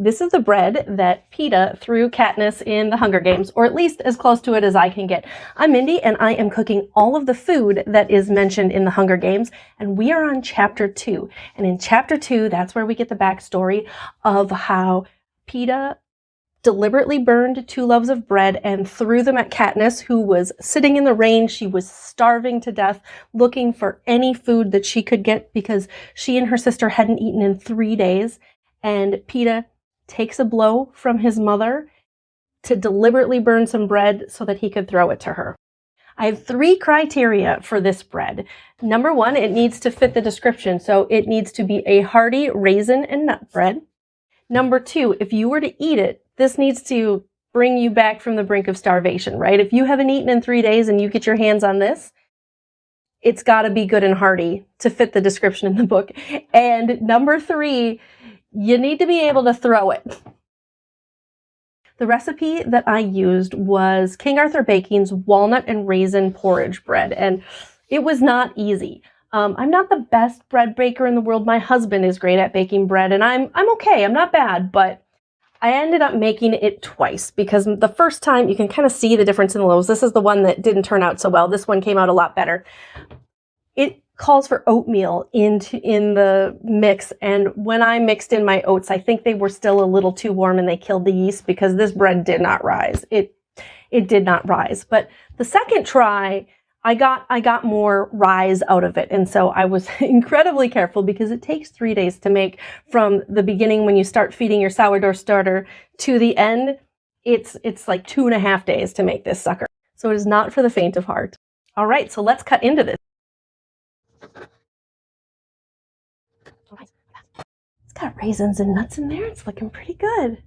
This is the bread that Peeta threw Katniss in the Hunger Games, or at least as close to it as I can get. I'm Mindy, and I am cooking all of the food that is mentioned in the Hunger Games, and we are on Chapter 2. And in Chapter 2, that's where we get the backstory of how Peeta deliberately burned 2 loaves of bread and threw them at Katniss, who was sitting in the rain. She was starving to death, looking for any food that she could get because she and her sister hadn't eaten in 3 days. And Peeta takes a blow from his mother to deliberately burn some bread so that he could throw it to her. I have 3 criteria for this bread. Number 1, it needs to fit the description, so it needs to be a hearty raisin and nut bread. Number 2, if you were to eat it, this needs to bring you back from the brink of starvation, right? If you haven't eaten in 3 days and you get your hands on this, it's got to be good and hearty to fit the description in the book. And number 3, you need to be able to throw it. The recipe that I used was King Arthur Baking's walnut and raisin porridge bread, and it was not easy. I'm not the best bread baker in the world. My husband is great at baking bread, and I'm okay. I'm not bad, but I ended up making it twice because the first time you can kind of see the difference in the loaves. This is the one that didn't turn out so well. This one came out a lot better. It calls for oatmeal in the mix, and when I mixed in my oats, I think they were still a little too warm and they killed the yeast because this bread did not rise. It did not rise. But the second try, I got more rise out of it, and so I was incredibly careful because it takes 3 days to make from the beginning when you start feeding your sourdough starter to the end. It's like 2.5 days to make this sucker. So it is not for the faint of heart. All right, so let's cut into this. It's got raisins and nuts in there. It's looking pretty good.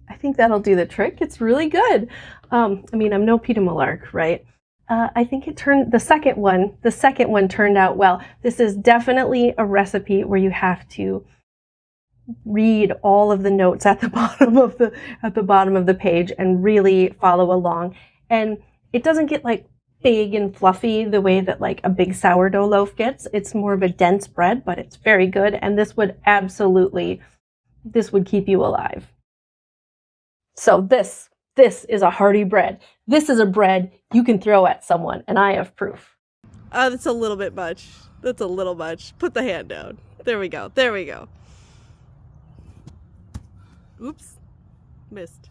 I think that'll do the trick. It's really good. I mean, I'm no Peeta Malark, right? I think the second one turned out well. This is definitely a recipe where you have to read all of the notes at the bottom of the page and really follow along. And it doesn't get like big and fluffy the way that like a big sourdough loaf gets. It's more of a dense bread, but it's very good. And this would keep you alive. So this is a hearty bread. This is a bread you can throw at someone, and I have proof. That's a little bit much. That's a little much. Put the hand down. There we go. There we go. Oops. Missed.